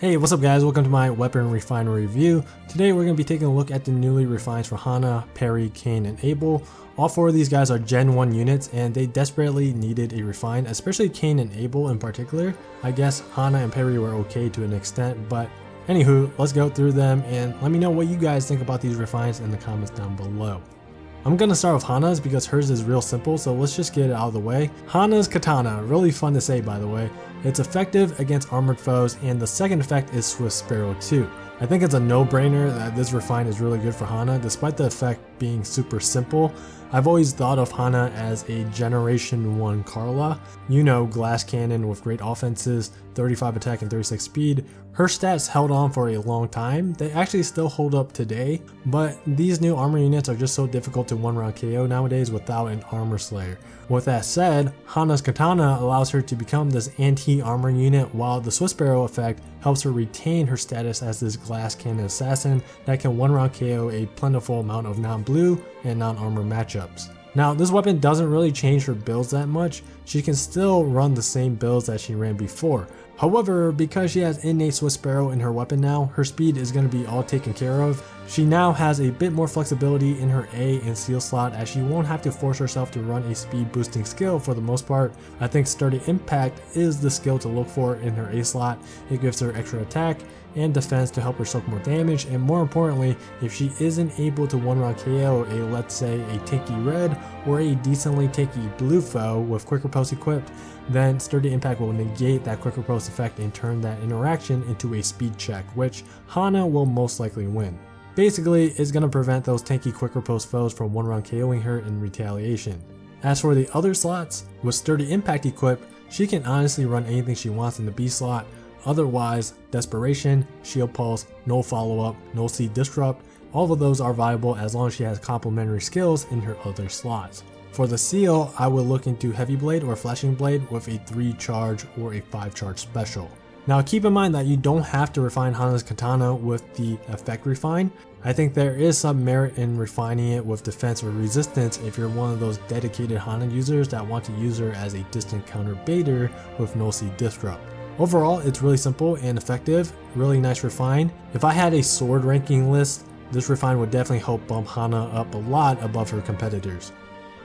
Hey, what's up guys? Welcome to my weapon refinery review. Today we're going to be taking a look at the newly refines for Hana, Peri, Cain, and Abel. All four of these guys are Gen 1 units and they desperately needed a refine, especially Cain and Abel in particular. I guess Hana and Peri were okay to an extent, but anywho, let's go through them and let me know what you guys think about these refines in the comments down below. I'm gonna start with Hana's because hers is real simple, so let's just get it out of the way. Hana's katana, really fun to say by the way. It's effective against armored foes, and the second effect is Swift Sparrow too. I think it's a no-brainer that this refine is really good for Hana, despite the effect being super simple. I've always thought of Hana as a Generation 1 Carla. You know, glass cannon with great offenses, 35 attack and 36 speed. Her stats held on for a long time. They actually still hold up today, but these new armor units are just so difficult to one-round KO nowadays without an armor slayer. With that said, Hana's katana allows her to become this anti-armor unit, while the Swift Sparrow effect helps her retain her status as this glass cannon assassin that can one-round KO a plentiful amount of non-blue and non-armor matchups. Now, this weapon doesn't really change her builds that much. She can still run the same builds that she ran before. However, because she has innate Swift Sparrow in her weapon now, her speed is going to be all taken care of. She now has a bit more flexibility in her A and seal slot, as she won't have to force herself to run a speed boosting skill for the most part. I think Sturdy Impact is the skill to look for in her A slot. It gives her extra attack and defense to help her soak more damage, and more importantly, if she isn't able to one-round KO a, let's say, a tanky red or a decently tanky blue foe with Quick Riposte equipped, then Sturdy Impact will negate that Quick Riposte effect and turn that interaction into a speed check, which Hana will most likely win. Basically, it's going to prevent those tanky Quick Riposte foes from one-round KOing her in retaliation. As for the other slots, with Sturdy Impact equipped, she can honestly run anything she wants in the B slot. Otherwise, Desperation, Shield Pulse, No Follow-Up, No Seed Disrupt, all of those are viable as long as she has complementary skills in her other slots. For the seal, I would look into Heavy Blade or Flashing Blade with a 3 charge or a 5 charge special. Now keep in mind that you don't have to refine Hana's katana with the effect refine. I think there is some merit in refining it with defense or resistance if you're one of those dedicated Hana users that want to use her as a distant counter baiter with No Seed Disrupt. Overall, it's really simple and effective, really nice refine. If I had a sword ranking list, this refine would definitely help bump Hana up a lot above her competitors.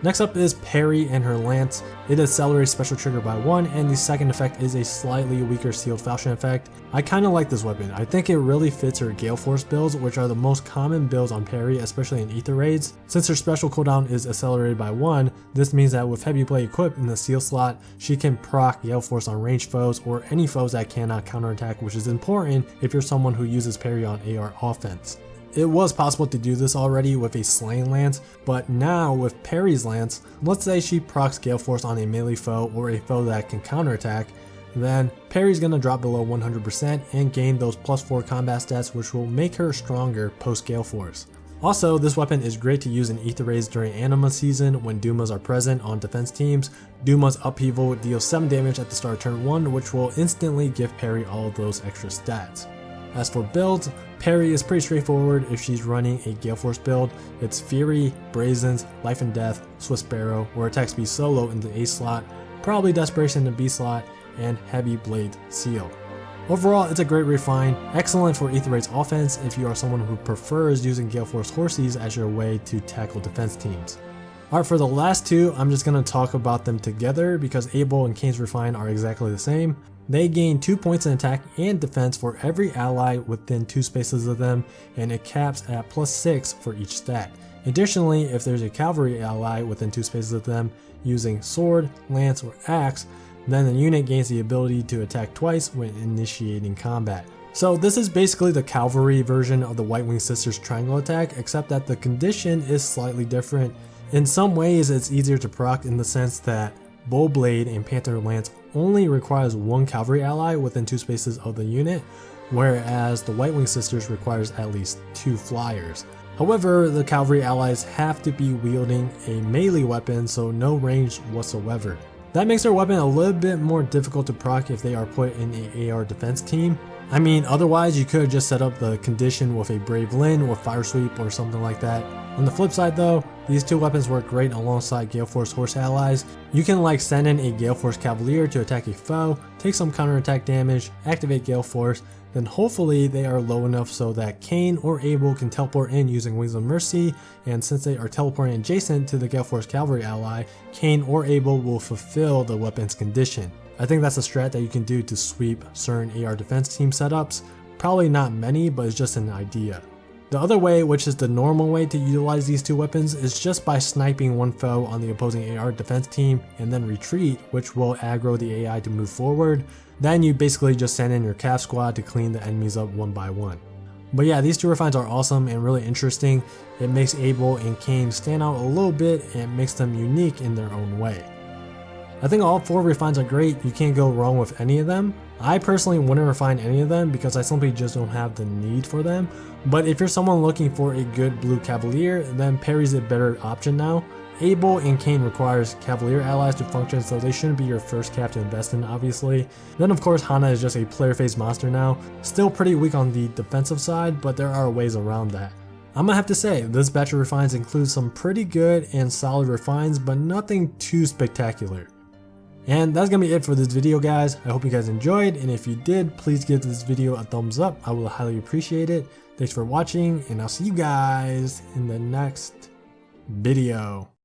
Next up is Peri and her lance. It accelerates special trigger by 1, and the second effect is a slightly weaker sealed falchion effect. I kinda like this weapon. I think it really fits her Gale Force builds, which are the most common builds on Peri, especially in Ether raids. Since her special cooldown is accelerated by 1, this means that with Heavy Blade equipped in the seal slot, she can proc Gale Force on ranged foes or any foes that cannot counterattack, which is important if you're someone who uses Peri on AR offense. It was possible to do this already with a Slaying Lance, but now with Peri's Lance, let's say she procs Gale Force on a melee foe or a foe that can counterattack, then Peri's gonna drop below 100% and gain those +4 combat stats, which will make her stronger post Gale Force. Also, this weapon is great to use in Ether raids during Anima season when Dumas are present on defense teams. Duma's Upheaval deals 7 damage at the start of turn 1, which will instantly give Peri all of those extra stats. As for builds, Peri is pretty straightforward if she's running a Gale Force build. It's Fury, Brazens, Life and Death, Swift Sparrow, or attack speed solo in the A slot, probably Desperation in the B slot, and Heavy Blade Seal. Overall, it's a great refine, excellent for Ether Raid's offense if you are someone who prefers using Gale Force Horsies as your way to tackle defense teams. Alright, for the last two, I'm just going to talk about them together because Abel and Cain's refine are exactly the same. They gain 2 points in attack and defense for every ally within 2 spaces of them, and it caps at +6 for each stat. Additionally, if there's a cavalry ally within 2 spaces of them using sword, lance, or axe, then the unit gains the ability to attack twice when initiating combat. So this is basically the cavalry version of the White Wing Sisters triangle attack, except that the condition is slightly different. In some ways, it's easier to proc in the sense that Bull Blade and Panther Lance only requires 1 cavalry ally within 2 spaces of the unit, whereas the White Wing Sisters requires at least 2 flyers. However, the cavalry allies have to be wielding a melee weapon, so no range whatsoever. That makes their weapon a little bit more difficult to proc if they are put in an AR defense team. I mean, otherwise you could have just set up the condition with a Brave Lyn or Fire Sweep or something like that. On the flip side though, These two weapons work great alongside Gale Force Horse allies. You can like send in a Gale Force Cavalier to attack a foe, take some counterattack damage, activate Gale Force, then hopefully they are low enough so that Cain or Abel can teleport in using Wings of Mercy, and since they are teleporting adjacent to the Gale Force Cavalry ally, Cain or Abel will fulfill the weapon's condition. I think that's a strat that you can do to sweep certain AR defense team setups. Probably not many, but it's just an idea. The other way, which is the normal way to utilize these two weapons, is just by sniping one foe on the opposing AR defense team and then retreat, which will aggro the AI to move forward. Then you basically just send in your Cav squad to clean the enemies up one by one. But yeah, these two refines are awesome and really interesting. It makes Abel and Cain stand out a little bit and makes them unique in their own way. I think all 4 refines are great, you can't go wrong with any of them. I personally wouldn't refine any of them because I simply just don't have the need for them. But if you're someone looking for a good blue Cavalier, then Peri's a better option now. Abel and Cain requires Cavalier allies to function, so they shouldn't be your first cap to invest in, obviously. Then of course Hana is just a player phase monster now, still pretty weak on the defensive side, but there are ways around that. I'm gonna have to say, this batch of refines includes some pretty good and solid refines, but nothing too spectacular. And that's gonna be it for this video, guys. I hope you guys enjoyed, and if you did, please give this video a thumbs up. I will highly appreciate it. Thanks for watching, and I'll see you guys in the next video.